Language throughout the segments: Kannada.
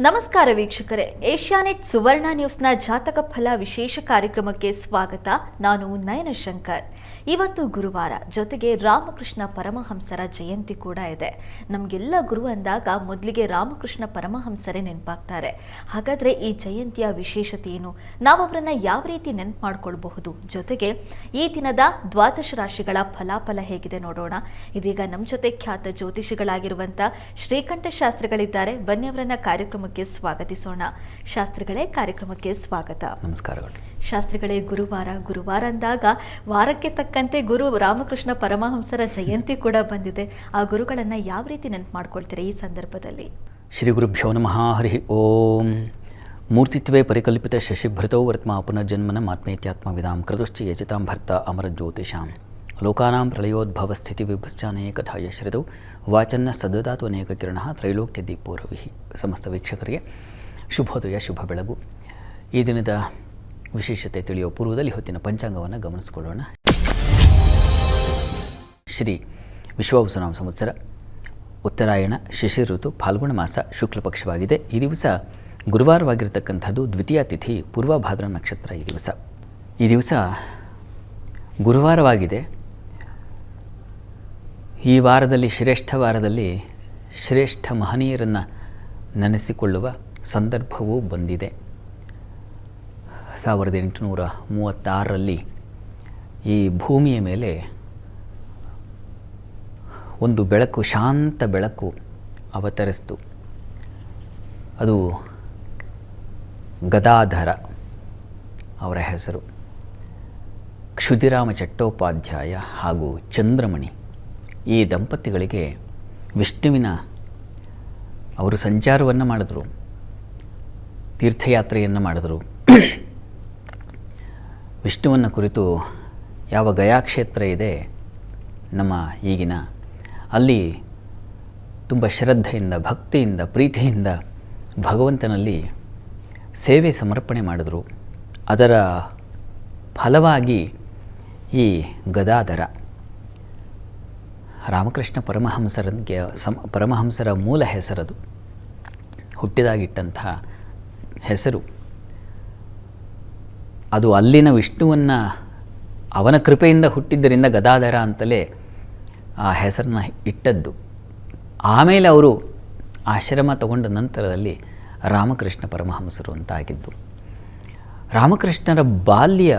ನಮಸ್ಕಾರ ವೀಕ್ಷಕರೇ, ಏಷ್ಯಾನೆಟ್ ಸುವರ್ಣ ನ್ಯೂಸ್ನ ಜಾತಕ ಫಲ ವಿಶೇಷ ಕಾರ್ಯಕ್ರಮಕ್ಕೆ ಸ್ವಾಗತ. ನಾನು ನಯನ ಶಂಕರ್. ಇವತ್ತು ಗುರುವಾರ, ಜೊತೆಗೆ ರಾಮಕೃಷ್ಣ ಪರಮಹಂಸರ ಜಯಂತಿ ಕೂಡ ಇದೆ. ನಮಗೆಲ್ಲ ಗುರು ಅಂದಾಗ ಮೊದಲಿಗೆ ರಾಮಕೃಷ್ಣ ಪರಮಹಂಸರೇ ನೆನಪಾಗ್ತಾರೆ. ಹಾಗಾದರೆ ಈ ಜಯಂತಿಯ ವಿಶೇಷತೆ ಏನು, ನಾವು ಅವರನ್ನು ಯಾವ ರೀತಿ ನೆನಪು ಮಾಡ್ಕೊಳ್ಬಹುದು, ಜೊತೆಗೆ ಈ ದಿನದ ದ್ವಾದಶ ರಾಶಿಗಳ ಫಲಾಫಲ ಹೇಗಿದೆ ನೋಡೋಣ. ಇದೀಗ ನಮ್ಮ ಜೊತೆ ಖ್ಯಾತ ಜ್ಯೋತಿಷಿಗಳಾಗಿರುವಂಥ ಶ್ರೀಕಂಠ ಶಾಸ್ತ್ರಿಗಳಿದ್ದಾರೆ. ಬನ್ನಿ ಅವರನ್ನ ಕಾರ್ಯಕ್ರಮಕ್ಕೆ ಸ್ವಾಗತಿಸೋಣ. ಶಾಸ್ತ್ರಿಗಳೇ, ಕಾರ್ಯಕ್ರಮಕ್ಕೆ ಸ್ವಾಗತ. ನಮಸ್ಕಾರಗಳು. ಶಾಸ್ತ್ರಿಗಳೇ, ಗುರುವಾರ ಅಂದಾಗ ವಾರಕ್ಕೆ ತಕ್ಕಂತೆ ಗುರು ರಾಮಕೃಷ್ಣ ಪರಮಹಂಸರ ಜಯಂತಿ ಕೂಡ ಬಂದಿದೆ. ಆ ಗುರುಗಳನ್ನು ಯಾವ ರೀತಿ ನೆನಪು ಮಾಡ್ಕೊಳ್ತೀರಾ ಈ ಸಂದರ್ಭದಲ್ಲಿ? ಶ್ರೀ ಗುರುಭ್ಯೋ ನಮಃ. ಹರಿ ಓಂ. ಮೂರ್ತಿತ್ವೇ ಪರಿಕಲ್ಪಿತ ಶಶಿಭೃತೌ ವರ್ತ್ಮ ಪುನರ್ಜನ್ಮನ ಮಾತ್ಮೇತ್ಯಾತ್ಮವಿದಾಂ ಕೃತಶ್ಚ ಯಜತಾಂ ಭರ್ತ ಅಮರ ಜ್ಯೋತಿಷಾಂ ಲೋಕಾನಾಂ ಪ್ರಳಯೋದ್ಭವ ಸ್ಥಿತಿ ವಿಭಶ್ಚಾನೇಕಥಾಯ ಶ್ರಿತೌ ವಾಚನ್ನ ಸದದಾತು ಅನೇಕ ಕಿರಣ ತ್ರೈಲೋಕ್ಯ ದೀಪೋರವಿ. ಸಮಸ್ತ ವೀಕ್ಷಕರಿಗೆ ಶುಭೋದಯ, ಶುಭ ಬೆಳಗು. ಈ ದಿನದ ವಿಶೇಷತೆ ತಿಳಿಯುವ ಪೂರ್ವದಲ್ಲಿ ಹೊತ್ತಿನ ಪಂಚಾಂಗವನ್ನು ಗಮನಿಸಿಕೊಳ್ಳೋಣ. ಶ್ರೀ ವಿಶ್ವಾವಸುನಾಮ ಸಂವತ್ಸರ, ಉತ್ತರಾಯಣ, ಶಿಶಿರ ಋತು, ಫಾಲ್ಗುಣ ಮಾಸ, ಶುಕ್ಲ ಪಕ್ಷವಾಗಿದೆ. ಈ ದಿವಸ ಗುರುವಾರವಾಗಿರತಕ್ಕಂಥದ್ದು. ದ್ವಿತೀಯ ತಿಥಿ ಪೂರ್ವಭಾದ್ರ ನಕ್ಷತ್ರ. ಈ ದಿವಸ ಗುರುವಾರವಾಗಿದೆ. ಈ ವಾರದಲ್ಲಿ ಶ್ರೇಷ್ಠ ವಾರದಲ್ಲಿ ಶ್ರೇಷ್ಠ ಮಹನೀಯರನ್ನು ನೆನೆಸಿಕೊಳ್ಳುವ ಸಂದರ್ಭವೂ ಬಂದಿದೆ. 1836ರಲ್ಲಿ ಈ ಭೂಮಿಯ ಮೇಲೆ ಒಂದು ಬೆಳಕು, ಶಾಂತ ಬೆಳಕು ಅವತರಿಸಿತು. ಅದು ಗದಾಧರ ಅವರ ಹೆಸರು. ಕ್ಷುದಿರಾಮ ಚಟ್ಟೋಪಾಧ್ಯಾಯ ಹಾಗೂ ಚಂದ್ರಮಣಿ ಈ ದಂಪತಿಗಳಿಗೆ ವಿಷ್ಣುವಿನ ಅವರು ಸಂಚಾರವನ್ನು ಮಾಡಿದ್ರು, ತೀರ್ಥಯಾತ್ರೆಯನ್ನು ಮಾಡಿದ್ರು. ವಿಷ್ಣುವನ್ನು ಕುರಿತು ಯಾವ ಗಯಾಕ್ಷೇತ್ರ ಇದೆ ನಮ್ಮ ಈಗಿನ, ಅಲ್ಲಿ ತುಂಬ ಶ್ರದ್ಧೆಯಿಂದ, ಭಕ್ತಿಯಿಂದ, ಪ್ರೀತಿಯಿಂದ ಭಗವಂತನಲ್ಲಿ ಸೇವೆ ಸಮರ್ಪಣೆ ಮಾಡಿದ್ರು. ಅದರ ಫಲವಾಗಿ ಈ ಗದಾಧರ ರಾಮಕೃಷ್ಣ ಪರಮಹಂಸರ ಮೂಲ ಹೆಸರದು, ಹುಟ್ಟಿದಾಗಿಟ್ಟಂತಹ ಹೆಸರು. ಅದು ಅಲ್ಲಿನ ವಿಷ್ಣುವನ್ನು ಅವನ ಕೃಪೆಯಿಂದ ಹುಟ್ಟಿದ್ದರಿಂದ ಗದಾಧರ ಅಂತಲೇ ಆ ಹೆಸರನ್ನ ಇಟ್ಟದ್ದು. ಆಮೇಲೆ ಅವರು ಆಶ್ರಮ ತಗೊಂಡ ನಂತರದಲ್ಲಿ ರಾಮಕೃಷ್ಣ ಪರಮಹಂಸರು ಅಂತ ಆಗಿದ್ದು. ರಾಮಕೃಷ್ಣರ ಬಾಲ್ಯ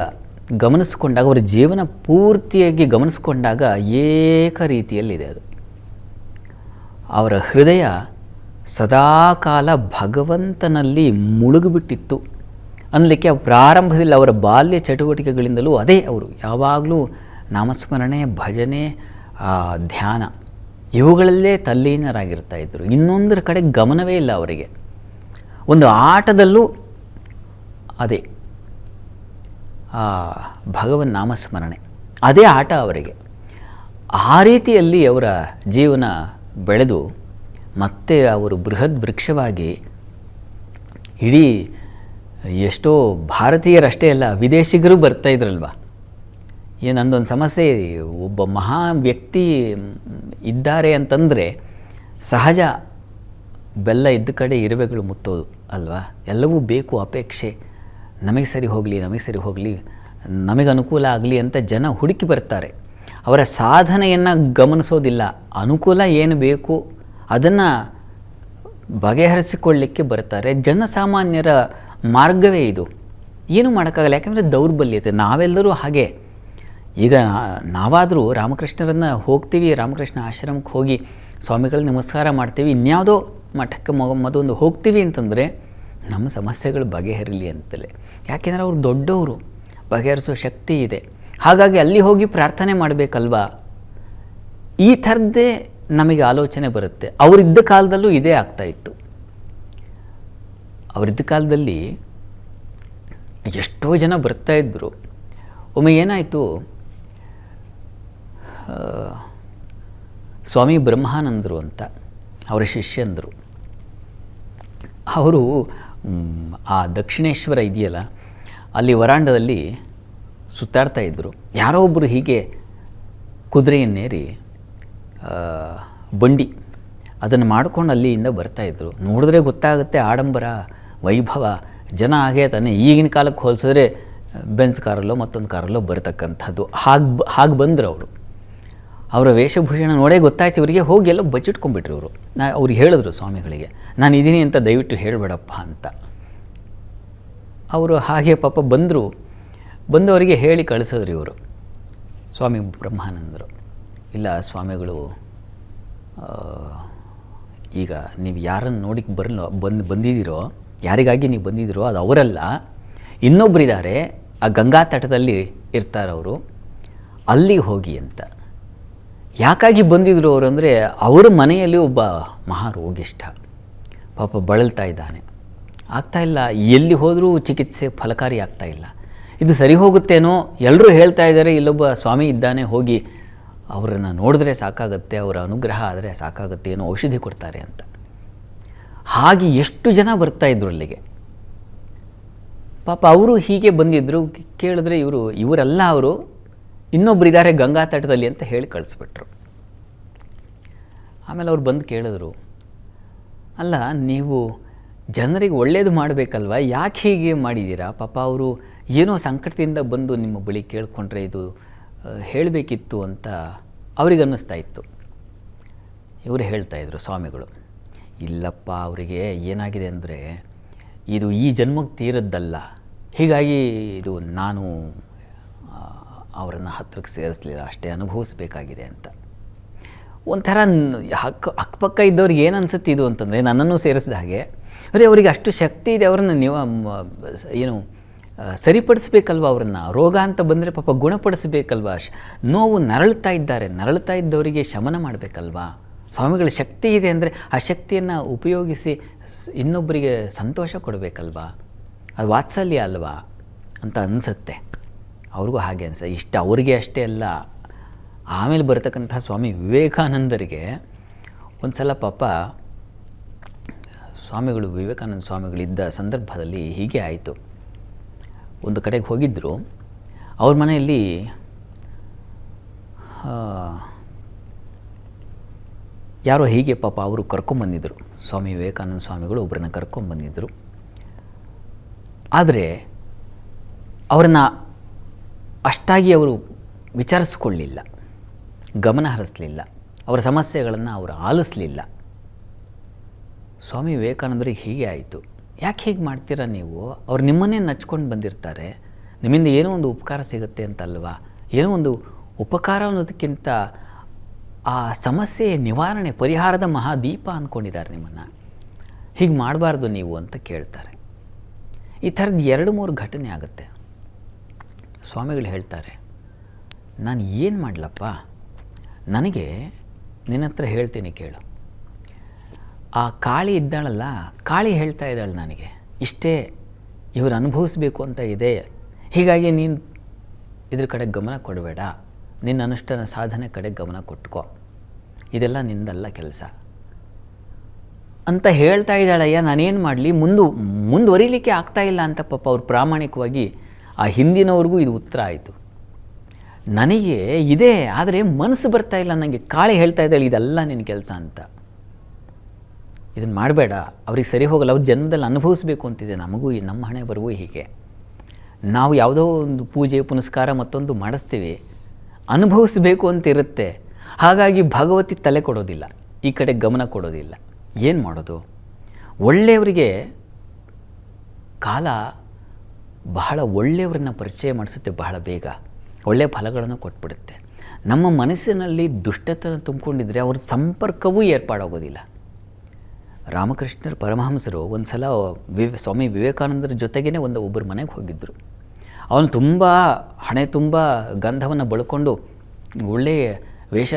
ಗಮನಿಸಿಕೊಂಡಾಗ, ಅವರ ಜೀವನ ಪೂರ್ತಿಯಾಗಿ ಗಮನಿಸಿಕೊಂಡಾಗ ಏಕ ರೀತಿಯಲ್ಲಿದೆ. ಅದು ಅವರ ಹೃದಯ ಸದಾಕಾಲ ಭಗವಂತನಲ್ಲಿ ಮುಳುಗಿಬಿಟ್ಟಿತ್ತು ಅನ್ನಲಿಕ್ಕೆ ಪ್ರಾರಂಭದಲ್ಲಿ ಅವರ ಬಾಲ್ಯ ಚಟುವಟಿಕೆಗಳಿಂದಲೂ ಅದೇ. ಅವರು ಯಾವಾಗಲೂ ನಾಮಸ್ಮರಣೆ, ಭಜನೆ, ಧ್ಯಾನ ಇವುಗಳಲ್ಲೇ ತಲ್ಲೀನರಾಗಿರ್ತಾ ಇದ್ದರು. ಇನ್ನೊಂದರ ಕಡೆ ಗಮನವೇ ಇಲ್ಲ ಅವರಿಗೆ. ಒಂದು ಆಟದಲ್ಲೂ ಅದೇ ಭಗವನ್ ನಾಮಸ್ಮರಣೆ, ಅದೇ ಆಟ ಅವರಿಗೆ. ಆ ರೀತಿಯಲ್ಲಿ ಅವರ ಜೀವನ ಬೆಳೆದು ಮತ್ತೆ ಅವರು ಬೃಹದ್ ವೃಕ್ಷವಾಗಿ ಇಡೀ ಎಷ್ಟೋ ಭಾರತೀಯರಷ್ಟೇ ಅಲ್ಲ, ವಿದೇಶಿಗರು ಬರ್ತಾಯಿದ್ರಲ್ವ. ಏನೊಂದೊಂದು ಸಮಸ್ಯೆ, ಒಬ್ಬ ಮಹಾ ವ್ಯಕ್ತಿ ಇದ್ದಾರೆ ಅಂತಂದರೆ ಸಹಜ ಬೆಲ್ಲ ಇದ್ದ ಕಡೆ ಇರುವೆಗಳು ಮುತ್ತೋದು ಅಲ್ವಾ. ಎಲ್ಲವೂ ಬೇಕು, ಅಪೇಕ್ಷೆ, ನಮಗೆ ಸರಿ ಹೋಗಲಿ, ನಮಗೆ ಅನುಕೂಲ ಆಗಲಿ ಅಂತ ಜನ ಹುಡುಕಿ ಬರ್ತಾರೆ. ಅವರ ಸಾಧನೆಯನ್ನು ಗಮನಿಸೋದಿಲ್ಲ. ಅನುಕೂಲ ಏನು ಬೇಕು ಅದನ್ನು ಬಗೆಹರಿಸಿಕೊಳ್ಳಲಿಕ್ಕೆ ಬರ್ತಾರೆ. ಜನಸಾಮಾನ್ಯರ ಮಾರ್ಗವೇ ಇದು. ಏನು ಮಾಡೋಕ್ಕಾಗಲ್ಲ, ಯಾಕೆಂದರೆ ದೌರ್ಬಲ್ಯತೆ. ನಾವೆಲ್ಲರೂ ಹಾಗೆ. ಈಗ ನಾವಾದರೂ ರಾಮಕೃಷ್ಣರನ್ನು ಹೋಗ್ತೀವಿ, ರಾಮಕೃಷ್ಣ ಆಶ್ರಮಕ್ಕೆ ಹೋಗಿ ಸ್ವಾಮಿಗಳಿಗೆ ನಮಸ್ಕಾರ ಮಾಡ್ತೀವಿ, ಇನ್ಯಾವುದೋ ಮಠಕ್ಕೆ ಮತ್ತೊಂದು ಹೋಗ್ತೀವಿ ಅಂತಂದರೆ ನಮ್ಮ ಸಮಸ್ಯೆಗಳು ಬಗೆಹರಿಲಿ ಅಂತಲೇ. ಯಾಕೆಂದರೆ ಅವರು ದೊಡ್ಡವರು, ಬಗೆಹರಿಸೋ ಶಕ್ತಿ ಇದೆ. ಹಾಗಾಗಿ ಅಲ್ಲಿ ಹೋಗಿ ಪ್ರಾರ್ಥನೆ ಮಾಡಬೇಕಲ್ವಾ, ಈ ಥರದ್ದೇ ನಮಗೆ ಆಲೋಚನೆ ಬರುತ್ತೆ. ಅವರಿದ್ದ ಕಾಲದಲ್ಲೂ ಇದೇ ಆಗ್ತಾಯಿತ್ತು. ಅವರಿದ್ದ ಕಾಲದಲ್ಲಿ ಎಷ್ಟೋ ಜನ ಬರ್ತಾಯಿದ್ರು. ಒಮ್ಮೆ ಏನಾಯಿತು, ಸ್ವಾಮಿ ಬ್ರಹ್ಮಾನಂದರು ಅಂತ ಅವರ ಶಿಷ್ಯಂದರು. ಅವರು ಆ ದಕ್ಷಿಣೇಶ್ವರ ಇದೆಯಲ್ಲ, ಅಲ್ಲಿ ವರಾಂಡದಲ್ಲಿ ಸುತ್ತಾಡ್ತಾಯಿದ್ರು. ಯಾರೋ ಒಬ್ಬರು ಹೀಗೆ ಕುದುರೆಯನ್ನೇರಿ ಬಂಡಿ, ಅದನ್ನು ಮಾಡ್ಕೊಂಡು ಅಲ್ಲಿಂದ ಬರ್ತಾಯಿದ್ರು. ನೋಡಿದ್ರೆ ಗೊತ್ತಾಗುತ್ತೆ ಆಡಂಬರ ವೈಭವ, ಜನ ಹಾಗೆ ತಾನೆ ಈಗಿನ ಕಾಲಕ್ಕೆ ಹೋಲಿಸಿದ್ರೆ ಬೆನ್ಸ್ ಕಾರಲ್ಲೋ ಮತ್ತೊಂದು ಕಾರಲ್ಲೋ ಬರ್ತಕ್ಕಂಥದ್ದು. ಹಾಗೆ ಬಂದರು ಅವರು. ಅವರ ವೇಷಭೂಷಣ ನೋಡೇ ಗೊತ್ತಾಯ್ತು ಇವರಿಗೆ. ಹೋಗಿ ಎಲ್ಲ ಬಚ್ಚಿಟ್ಕೊಂಡ್ಬಿಟ್ರು ಇವರು. ಅವ್ರಿಗೆ ಹೇಳಿದ್ರು ಸ್ವಾಮಿಗಳಿಗೆ, ನಾನು ಇದ್ದೀನಿ ಅಂತ ದಯವಿಟ್ಟು ಹೇಳಬೇಡಪ್ಪ ಅಂತ. ಅವರು ಹಾಗೆ ಪಾಪ ಬಂದವರಿಗೆ ಹೇಳಿ ಕಳಿಸಿದ್ರು ಇವರು. ಸ್ವಾಮಿ ಬ್ರಹ್ಮಾನಂದರು, ಇಲ್ಲ ಸ್ವಾಮಿಗಳು, ಈಗ ನೀವು ಯಾರನ್ನು ನೋಡಿಕ್ಕೆ ಬಂದಿದ್ದೀರೋ, ಯಾರಿಗಾಗಿ ನೀವು ಬಂದಿದ್ದೀರೋ ಅದು ಅವರಲ್ಲ, ಇನ್ನೊಬ್ಬರಿದ್ದಾರೆ, ಆ ಗಂಗಾ ತಟದಲ್ಲಿ ಇರ್ತಾರವರು, ಅಲ್ಲಿಗೆ ಹೋಗಿ ಅಂತ. ಯಾಕಾಗಿ ಬಂದಿದ್ರು ಅವರು ಅಂದರೆ, ಅವರ ಮನೆಯಲ್ಲಿ ಒಬ್ಬ ಮಹಾರೋಗಿಷ್ಠ ಪಾಪ ಬಳಲ್ತಾ ಇದ್ದಾನೆ, ಆಗ್ತಾಯಿಲ್ಲ, ಎಲ್ಲಿ ಹೋದರೂ ಚಿಕಿತ್ಸೆ ಫಲಕಾರಿ ಆಗ್ತಾಯಿಲ್ಲ. ಇದು ಸರಿ ಹೋಗುತ್ತೇನೋ, ಎಲ್ಲರೂ ಹೇಳ್ತಾ ಇದ್ದಾರೆ ಇಲ್ಲೊಬ್ಬ ಸ್ವಾಮಿ ಇದ್ದಾನೆ, ಹೋಗಿ ಅವರನ್ನು ನೋಡಿದ್ರೆ ಸಾಕಾಗುತ್ತೆ, ಅವರ ಅನುಗ್ರಹ ಆದರೆ ಸಾಕಾಗುತ್ತೆ, ಏನೋ ಔಷಧಿ ಕೊಡ್ತಾರೆ ಅಂತ. ಹಾಗೆ ಎಷ್ಟು ಜನ ಬರ್ತಾಯಿದ್ರು ಅಲ್ಲಿಗೆ. ಪಾಪ ಅವರು ಹೀಗೆ ಬಂದಿದ್ದರು. ಕೇಳಿದ್ರೆ ಇವರೆಲ್ಲ ಅವರು ಇನ್ನೊಬ್ಬರಿದ್ದಾರೆ ಗಂಗಾ ತಟದಲ್ಲಿ ಅಂತ ಹೇಳಿ ಕಳಿಸ್ಬಿಟ್ರು. ಆಮೇಲೆ ಅವ್ರು ಬಂದು ಕೇಳಿದ್ರು, ಅಲ್ಲ ನೀವು ಜನರಿಗೆ ಒಳ್ಳೇದು ಮಾಡಬೇಕಲ್ವ, ಯಾಕೆ ಹೀಗೆ ಮಾಡಿದ್ದೀರಾ? ಪಾಪ ಅವರು ಏನೋ ಸಂಕಟದಿಂದ ಬಂದು ನಿಮ್ಮ ಬಳಿ ಕೇಳಿಕೊಂಡ್ರೆ ಇದು ಹೇಳಬೇಕಿತ್ತು ಅಂತ ಅವ್ರಿಗೆ ಅನ್ನಿಸ್ತಾ ಇತ್ತು. ಇವರು ಹೇಳ್ತಾಯಿದ್ರು ಸ್ವಾಮಿಗಳು, ಇಲ್ಲಪ್ಪ, ಅವರಿಗೆ ಏನಾಗಿದೆ ಅಂದರೆ ಇದು ಈ ಜನ್ಮಕ್ಕೆ ತೀರದ್ದಲ್ಲ, ಹೀಗಾಗಿ ಇದು ನಾನು ಅವರನ್ನು ಹತ್ತಿರಕ್ಕೆ ಸೇರಿಸಲಿಲ್ಲ, ಅಷ್ಟೇ ಅನುಭವಿಸ್ಬೇಕಾಗಿದೆ ಅಂತ. ಒಂಥರ ಅಕ್ಕಪಕ್ಕ ಇದ್ದವ್ರಿಗೆ ಏನು ಅನಿಸುತ್ತೆ ಇದು ಅಂತಂದರೆ, ನನ್ನನ್ನು ಸೇರಿಸಿದ ಹಾಗೆ, ಅವರಿಗೆ ಅಷ್ಟು ಶಕ್ತಿ ಇದೆ, ಅವರನ್ನು ನೀವು ಏನು ಸರಿಪಡಿಸ್ಬೇಕಲ್ವ, ಅವರನ್ನು ರೋಗ ಅಂತ ಬಂದರೆ ಪಾಪ ಗುಣಪಡಿಸ್ಬೇಕಲ್ವ, ನೋವು ನರಳ್ತಾ ಇದ್ದವರಿಗೆ ಶಮನ ಮಾಡಬೇಕಲ್ವಾ. ಸ್ವಾಮಿಗಳ ಶಕ್ತಿ ಇದೆ ಅಂದರೆ ಆ ಶಕ್ತಿಯನ್ನು ಉಪಯೋಗಿಸಿ ಇನ್ನೊಬ್ಬರಿಗೆ ಸಂತೋಷ ಕೊಡಬೇಕಲ್ವಾ, ಅದು ವಾತ್ಸಲ್ಯ ಅಲ್ವಾ ಅಂತ ಅನಿಸುತ್ತೆ. ಅವ್ರಿಗೂ ಹಾಗೆ ಇಷ್ಟ ಅವರಿಗೆ ಅಷ್ಟೇ ಅಲ್ಲ, ಆಮೇಲೆ ಬರತಕ್ಕಂಥ ಸ್ವಾಮಿ ವಿವೇಕಾನಂದರಿಗೆ ಒಂದು ಸಲ ಪಾಪ ವಿವೇಕಾನಂದ ಸ್ವಾಮಿಗಳಿದ್ದ ಸಂದರ್ಭದಲ್ಲಿ ಹೀಗೆ ಆಯಿತು. ಒಂದು ಕಡೆಗೆ ಹೋಗಿದ್ದರು, ಅವ್ರ ಮನೆಯಲ್ಲಿ ಯಾರೋ ಹೀಗೆ ಪಾಪ ಅವರು ಕರ್ಕೊಂಬಂದಿದ್ದರು, ಸ್ವಾಮಿ ವಿವೇಕಾನಂದ ಸ್ವಾಮಿಗಳು ಒಬ್ಬರನ್ನ ಕರ್ಕೊಂಬಂದಿದ್ದರು. ಆದರೆ ಅವರನ್ನು ಅಷ್ಟಾಗಿ ಅವರು ವಿಚಾರಿಸ್ಕೊಳ್ಳಿಲ್ಲ, ಗಮನ ಹರಿಸಲಿಲ್ಲ, ಅವರ ಸಮಸ್ಯೆಗಳನ್ನು ಅವರು ಆಲಿಸಲಿಲ್ಲ. ಸ್ವಾಮಿ ವಿವೇಕಾನಂದರಿಗೆ ಹೀಗೆ ಆಯಿತು. ಯಾಕೆ ಹೀಗೆ ಮಾಡ್ತೀರಾ ನೀವು? ಅವ್ರು ನಿಮ್ಮನ್ನೇ ನಚ್ಕೊಂಡು ಬಂದಿರ್ತಾರೆ, ನಿಮ್ಮಿಂದ ಏನೋ ಒಂದು ಉಪಕಾರ ಸಿಗುತ್ತೆ ಅಂತಲ್ವಾ. ಏನೋ ಒಂದು ಉಪಕಾರ ಅನ್ನೋದಕ್ಕಿಂತ ಆ ಸಮಸ್ಯೆ ನಿವಾರಣೆ, ಪರಿಹಾರದ ಮಹಾದೀಪ ಅಂದ್ಕೊಂಡಿದ್ದಾರೆ ನಿಮ್ಮನ್ನು. ಹೀಗೆ ಮಾಡಬಾರ್ದು ನೀವು ಅಂತ ಕೇಳ್ತಾರೆ. ಈ ಥರದ್ದು 2-3 ಘಟನೆ ಆಗುತ್ತೆ. ಸ್ವಾಮಿಗಳು ಹೇಳ್ತಾರೆ, ನಾನು ಏನು ಮಾಡಲಪ್ಪ, ನನಗೆ ನಿನ್ನ ಹತ್ರ ಹೇಳ್ತೀನಿ ಕೇಳು. ಆ ಕಾಳಿ ಇದ್ದಾಳಲ್ಲ, ಕಾಳಿ ಹೇಳ್ತಾ ಇದ್ದಾಳೆ ನನಗೆ, ಇಷ್ಟೇ ಇವರು ಅನುಭವಿಸ್ಬೇಕು ಅಂತ ಇದೆ, ಹೀಗಾಗಿ ನೀನು ಇದ್ರ ಕಡೆ ಗಮನ ಕೊಡಬೇಡ, ನಿನ್ನ ಅನುಷ್ಠಾನ ಸಾಧನೆ ಕಡೆ ಗಮನ ಕೊಟ್ಕೋ, ಇದೆಲ್ಲ ನಿಂದಲ್ಲ ಕೆಲಸ ಅಂತ ಹೇಳ್ತಾ ಇದ್ದಾಳಯ್ಯ. ನಾನೇನು ಮಾಡಲಿ, ಮುಂದುವರಿಲಿಕ್ಕೆ ಆಗ್ತಾಯಿಲ್ಲ ಅಂತ ಪಾಪ ಅವ್ರು ಪ್ರಾಮಾಣಿಕವಾಗಿ, ಆ ಹಿಂದಿನವ್ರಿಗೂ ಇದು ಉತ್ತರ ಆಯಿತು. ನನಗೆ ಇದೆ, ಆದರೆ ಮನಸ್ಸು ಬರ್ತಾ ಇಲ್ಲ ನನಗೆ, ಕಾಳಿ ಹೇಳ್ತಾ ಇದ್ದಾಳೆ ಇದೆಲ್ಲ ನಿನ್ನ ಕೆಲಸ ಅಂತ. ಇದನ್ನು ಮಾಡಬೇಡ, ಅವ್ರಿಗೆ ಸರಿ ಹೋಗಲ್ಲ, ಅವ್ರು ಜನ್ಮದಲ್ಲಿ ಅನುಭವಿಸ್ಬೇಕು ಅಂತಿದೆ. ನಮಗೂ ನಮ್ಮ ಹಣೆ ಬರುವು ಹೀಗೆ, ನಾವು ಯಾವುದೋ ಒಂದು ಪೂಜೆ ಪುನಸ್ಕಾರ ಮತ್ತೊಂದು ಮಾಡಿಸ್ತೀವಿ, ಅನುಭವಿಸ್ಬೇಕು ಅಂತ ಇರುತ್ತೆ. ಹಾಗಾಗಿ ಭಗವತಿ ತಲೆ ಕೊಡೋದಿಲ್ಲ, ಈ ಕಡೆ ಗಮನ ಕೊಡೋದಿಲ್ಲ. ಏನು ಮಾಡೋದು? ಒಳ್ಳೆಯವರಿಗೆ ಕಾಲ ಬಹಳ ಒಳ್ಳೆಯವ್ರನ್ನ ಪರಿಚಯ ಮಾಡಿಸುತ್ತೆ, ಬಹಳ ಬೇಗ ಒಳ್ಳೆಯ ಫಲಗಳನ್ನು ಕೊಟ್ಬಿಡುತ್ತೆ. ನಮ್ಮ ಮನಸ್ಸಿನಲ್ಲಿ ದುಷ್ಟತನ ತುಂಬಿಕೊಂಡಿದ್ರೆ ಅವ್ರ ಸಂಪರ್ಕವೂ ಏರ್ಪಾಡಾಗೋದಿಲ್ಲ. ರಾಮಕೃಷ್ಣರ ಪರಮಹಂಸರು ಒಂದು ಸಲ ಸ್ವಾಮಿ ವಿವೇಕಾನಂದರ ಜೊತೆಗೇ ಒಬ್ಬರ ಮನೆಗೆ ಹೋಗಿದ್ದರು. ಅವನು ತುಂಬ ಹಣೆ ತುಂಬ ಗಂಧವನ್ನು ಬಳ್ಕೊಂಡು ಒಳ್ಳೆಯ ವೇಷ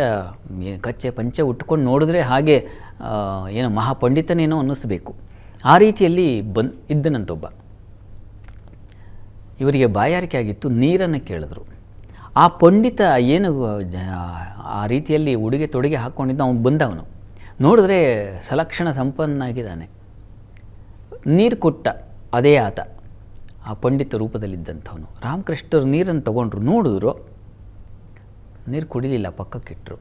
ಕಚ್ಚೆ ಪಂಚೆ ಉಟ್ಕೊಂಡು ನೋಡಿದ್ರೆ ಹಾಗೆ ಏನೋ ಮಹಾಪಂಡಿತನೇನೋ ಅನ್ನಿಸ್ಬೇಕು. ಆ ರೀತಿಯಲ್ಲಿ ಇದ್ದನಂತೊಬ್ಬ. ಇವರಿಗೆ ಬಾಯಾರಿಕೆ ಆಗಿತ್ತು, ನೀರನ್ನು ಕೇಳಿದ್ರು. ಆ ಪಂಡಿತ ಏನು ಆ ರೀತಿಯಲ್ಲಿ ಉಡುಗೆ ತೊಡುಗೆ ಹಾಕ್ಕೊಂಡಿದ್ದ ಅವನು ಬಂದವನು ನೋಡಿದ್ರೆ ಸಲಕ್ಷಣ ಸಂಪನ್ನಾಗಿದ್ದಾನೆ. ನೀರು ಕೊಟ್ಟ ಅದೇ ಆತ, ಆ ಪಂಡಿತ ರೂಪದಲ್ಲಿದ್ದಂಥವನು. ರಾಮಕೃಷ್ಣರು ನೀರನ್ನು ತಗೊಂಡ್ರು, ನೋಡಿದ್ರು, ನೀರು ಕುಡಿಲಿಲ್ಲ, ಪಕ್ಕಕ್ಕಿಟ್ಟರು.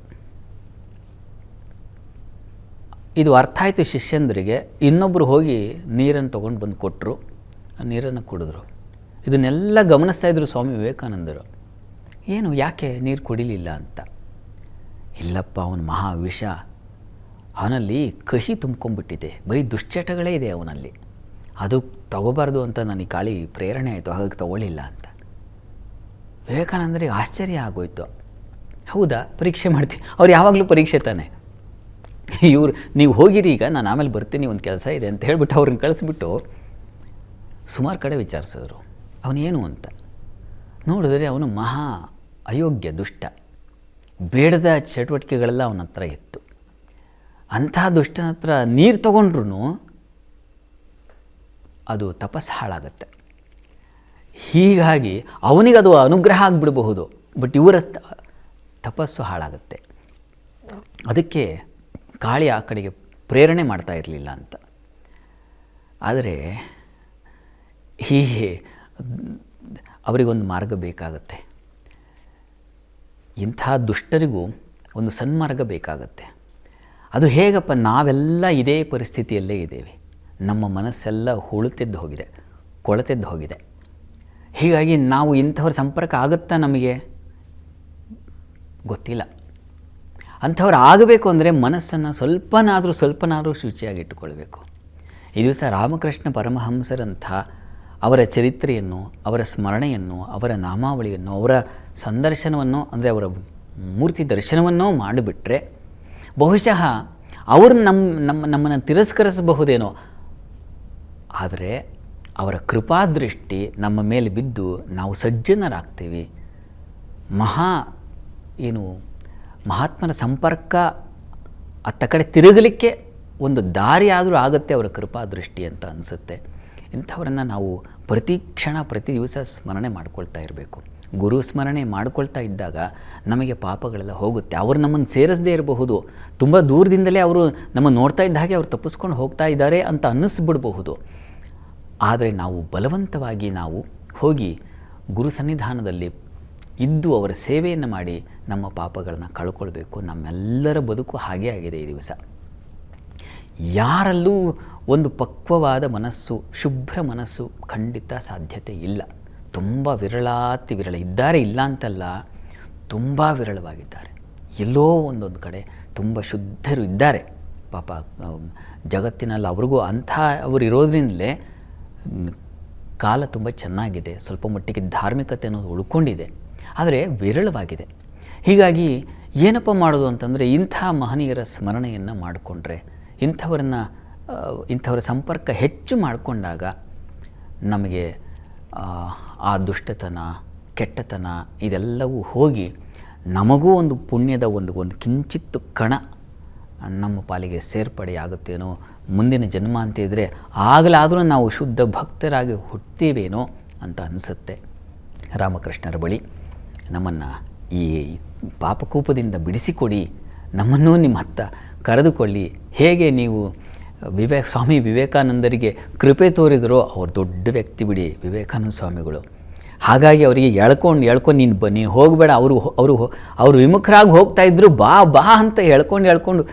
ಇದು ಅರ್ಥ ಆಯಿತು ಶಿಷ್ಯಂದರಿಗೆ. ಇನ್ನೊಬ್ಬರು ಹೋಗಿ ನೀರನ್ನು ತೊಗೊಂಡು ಬಂದು ಕೊಟ್ಟರು, ನೀರನ್ನು ಕುಡಿದ್ರು. ಇದನ್ನೆಲ್ಲ ಗಮನಿಸ್ತಾ ಇದ್ರು ಸ್ವಾಮಿ ವಿವೇಕಾನಂದರು. ಏನು ಯಾಕೆ ನೀರು ಕುಡಿಲಿಲ್ಲ ಅಂತ. ಇಲ್ಲಪ್ಪ, ಅವನು ಮಹಾವಿಷ, ಅವನಲ್ಲಿ ಕಹಿ ತುಂಬ್ಕೊಂಡ್ಬಿಟ್ಟಿದೆ, ಬರೀ ದುಶ್ಚಟಗಳೇ ಇದೆ ಅವನಲ್ಲಿ, ಅದು ತಗೋಬಾರ್ದು ಅಂತ ನನಗೆ ಗಾಳಿ ಪ್ರೇರಣೆ ಆಯಿತು, ಹಾಗಾಗಿ ತಗೊಳ್ಳಿಲ್ಲ ಅಂತ. ವಿವೇಕಾನಂದರಿಗೆ ಆಶ್ಚರ್ಯ ಆಗೋಯ್ತು. ಹೌದಾ, ಪರೀಕ್ಷೆ ಮಾಡ್ತೀನಿ. ಅವ್ರು ಯಾವಾಗಲೂ ಪರೀಕ್ಷೆ ತಾನೆ. ಇವರು ನೀವು ಹೋಗಿರಿ, ಈಗ ನಾನು ಆಮೇಲೆ ಬರ್ತೀನಿ, ಒಂದು ಕೆಲಸ ಇದೆ ಅಂತ ಹೇಳಿಬಿಟ್ಟು ಅವ್ರನ್ನ ಕಳಿಸ್ಬಿಟ್ಟು ಸುಮಾರು ಕಡೆ ವಿಚಾರಿಸಿದ್ರು ಅವನೇನು ಅಂತ. ನೋಡಿದ್ರೆ ಅವನು ಮಹಾ ಅಯೋಗ್ಯ, ದುಷ್ಟ, ಬೇಡದ ಚಟುವಟಿಕೆಗಳೆಲ್ಲ ಅವನ ಹತ್ರ ಇತ್ತು. ಅಂಥ ದುಷ್ಟನ ಹತ್ರ ನೀರು ತೊಗೊಂಡ್ರು ಅದು ತಪಸ್ಸು ಹಾಳಾಗತ್ತೆ. ಹೀಗಾಗಿ ಅವನಿಗದು ಅನುಗ್ರಹ ಆಗಿಬಿಡಬಹುದು, ಬಟ್ ಇವರ ತಪಸ್ಸು ಹಾಳಾಗುತ್ತೆ. ಅದಕ್ಕೆ ಗಾಳಿ ಆ ಕಡೆಗೆ ಪ್ರೇರಣೆ ಮಾಡ್ತಾ ಇರಲಿಲ್ಲ ಅಂತ. ಆದರೆ ಹೀಗೆ ಅವರಿಗೊಂದು ಮಾರ್ಗ ಬೇಕಾಗತ್ತೆ. ಇಂಥ ದುಷ್ಟರಿಗೂ ಒಂದು ಸನ್ಮಾರ್ಗ ಬೇಕಾಗತ್ತೆ. ಅದು ಹೇಗಪ್ಪ, ನಾವೆಲ್ಲ ಇದೇ ಪರಿಸ್ಥಿತಿಯಲ್ಲೇ ಇದ್ದೇವೆ. ನಮ್ಮ ಮನಸ್ಸೆಲ್ಲ ಹುಳುತೆದ್ದು ಹೋಗಿದೆ, ಕೊಳತೆದ್ದು ಹೋಗಿದೆ. ಹೀಗಾಗಿ ನಾವು ಇಂಥವ್ರ ಸಂಪರ್ಕ ಆಗುತ್ತಾ ನಮಗೆ ಗೊತ್ತಿಲ್ಲ. ಅಂಥವ್ರು ಆಗಬೇಕು ಅಂದರೆ ಮನಸ್ಸನ್ನು ಸ್ವಲ್ಪನಾದರೂ ಶುಚಿಯಾಗಿಟ್ಟುಕೊಳ್ಬೇಕು. ಈ ದಿವಸ ರಾಮಕೃಷ್ಣ ಪರಮಹಂಸರಂಥ ಅವರ ಚರಿತ್ರೆಯನ್ನು, ಅವರ ಸ್ಮರಣೆಯನ್ನು, ಅವರ ನಾಮಾವಳಿಯನ್ನು, ಅವರ ಸಂದರ್ಶನವನ್ನು, ಅಂದರೆ ಅವರ ಮೂರ್ತಿ ದರ್ಶನವನ್ನೋ ಮಾಡಿಬಿಟ್ರೆ ಬಹುಶಃ ಅವರು ನಮ್ಮನ್ನು ತಿರಸ್ಕರಿಸಬಹುದೇನೋ. ಆದರೆ ಅವರ ಕೃಪಾದೃಷ್ಟಿ ನಮ್ಮ ಮೇಲೆ ಬಿದ್ದು ನಾವು ಸಜ್ಜನರಾಗ್ತೀವಿ. ಮಹಾತ್ಮನ ಸಂಪರ್ಕ ಅತ್ತ ಕಡೆ ತಿರುಗಲಿಕ್ಕೆ ಒಂದು ದಾರಿ ಆದರೂ ಆಗುತ್ತೆ ಅವರ ಕೃಪಾದೃಷ್ಟಿ ಅಂತ ಅನಿಸುತ್ತೆ. ಇಂಥವರನ್ನು ನಾವು ಪ್ರತಿ ಕ್ಷಣ ಪ್ರತಿ ದಿವಸ ಸ್ಮರಣೆ ಮಾಡ್ಕೊಳ್ತಾ ಇರಬೇಕು. ಗುರು ಸ್ಮರಣೆ ಮಾಡ್ಕೊಳ್ತಾ ಇದ್ದಾಗ ನಮಗೆ ಪಾಪಗಳೆಲ್ಲ ಹೋಗುತ್ತೆ. ಅವರು ನಮ್ಮನ್ನು ಸೇರಿಸದೇ ಇರಬಹುದು, ತುಂಬ ದೂರದಿಂದಲೇ ಅವರು ನಮ್ಮನ್ನು ನೋಡ್ತಾ ಇದ್ದ ಹಾಗೆ ಅವ್ರು ತಪ್ಪಿಸ್ಕೊಂಡು ಹೋಗ್ತಾ ಇದ್ದಾರೆ ಅಂತ ಅನ್ನಿಸ್ಬಿಡಬಹುದು. ಆದರೆ ನಾವು ಬಲವಂತವಾಗಿ ನಾವು ಹೋಗಿ ಗುರು ಸನ್ನಿಧಾನದಲ್ಲಿ ಇದ್ದು ಅವರ ಸೇವೆಯನ್ನು ಮಾಡಿ ನಮ್ಮ ಪಾಪಗಳನ್ನು ಕಳ್ಕೊಳ್ಬೇಕು. ನಮ್ಮೆಲ್ಲರ ಬದುಕು ಹಾಗೇ ಆಗಿದೆ ಈ ದಿವಸ. ಯಾರಲ್ಲೂ ಒಂದು ಪಕ್ವವಾದ ಮನಸ್ಸು, ಶುಭ್ರ ಮನಸ್ಸು ಖಂಡಿತ ಸಾಧ್ಯತೆ ಇಲ್ಲ. ತುಂಬ ವಿರಳಾತಿ ವಿರಳ ಇದ್ದಾರೆ, ಇಲ್ಲ ಅಂತಲ್ಲ, ತುಂಬ ವಿರಳವಾಗಿದ್ದಾರೆ. ಎಲ್ಲೋ ಒಂದೊಂದು ಕಡೆ ತುಂಬ ಶುದ್ಧರು ಇದ್ದಾರೆ ಪಾಪ ಜಗತ್ತಿನಲ್ಲಿ. ಅವ್ರಿಗೂ ಅಂಥ ಅವರು ಇರೋದ್ರಿಂದಲೇ ಕಾಲ ತುಂಬ ಚೆನ್ನಾಗಿದೆ, ಸ್ವಲ್ಪ ಮಟ್ಟಿಗೆ ಧಾರ್ಮಿಕತೆ ಅನ್ನೋದು ಉಳ್ಕೊಂಡಿದೆ, ಆದರೆ ವಿರಳವಾಗಿದೆ. ಹೀಗಾಗಿ ಏನಪ್ಪ ಮಾಡೋದು ಅಂತಂದರೆ, ಇಂಥ ಮಹನೀಯರ ಸ್ಮರಣೆಯನ್ನು ಮಾಡಿಕೊಂಡ್ರೆ, ಇಂಥವರ ಸಂಪರ್ಕ ಹೆಚ್ಚು ಮಾಡಿಕೊಂಡಾಗ ನಮಗೆ ಆ ದುಷ್ಟತನ, ಕೆಟ್ಟತನ ಇದೆಲ್ಲವೂ ಹೋಗಿ ನಮಗೂ ಒಂದು ಪುಣ್ಯದ ಒಂದು ಕಿಂಚಿತ್ತು ಕಣ ನಮ್ಮ ಪಾಲಿಗೆ ಸೇರ್ಪಡೆಯಾಗುತ್ತೇನೋ. ಮುಂದಿನ ಜನ್ಮ ಅಂತಿದ್ರೆ ಆಗಲಾದರೂ ನಾವು ಶುದ್ಧ ಭಕ್ತರಾಗಿ ಹುಡ್ತೀವೇನೋ ಅಂತ ಅನಿಸುತ್ತೆ. ರಾಮಕೃಷ್ಣರ ಬಳಿ ನಮ್ಮನ್ನು ಈ ಪಾಪಕೂಪದಿಂದ ಬಿಡಿಸಿಕೊಡಿ, ನಮ್ಮನ್ನೂ ನಿಮ್ಮ ಹತ್ತ ಕರೆದುಕೊಳ್ಳಿ. ಹೇಗೆ ನೀವು ಸ್ವಾಮಿ ವಿವೇಕಾನಂದರಿಗೆ ಕೃಪೆ ತೋರಿದರೋ, ಅವ್ರು ದೊಡ್ಡ ವ್ಯಕ್ತಿ ಬಿಡಿ ವಿವೇಕಾನಂದ ಸ್ವಾಮಿಗಳು. ಹಾಗಾಗಿ ಅವರಿಗೆ ಎಳ್ಕೊಂಡು ನೀನು ಹೋಗಬೇಡ, ಅವರು ವಿಮುಖರಾಗಿ ಹೋಗ್ತಾಯಿದ್ರು, ಬಾ ಅಂತ ಎಳ್ಕೊಂಡು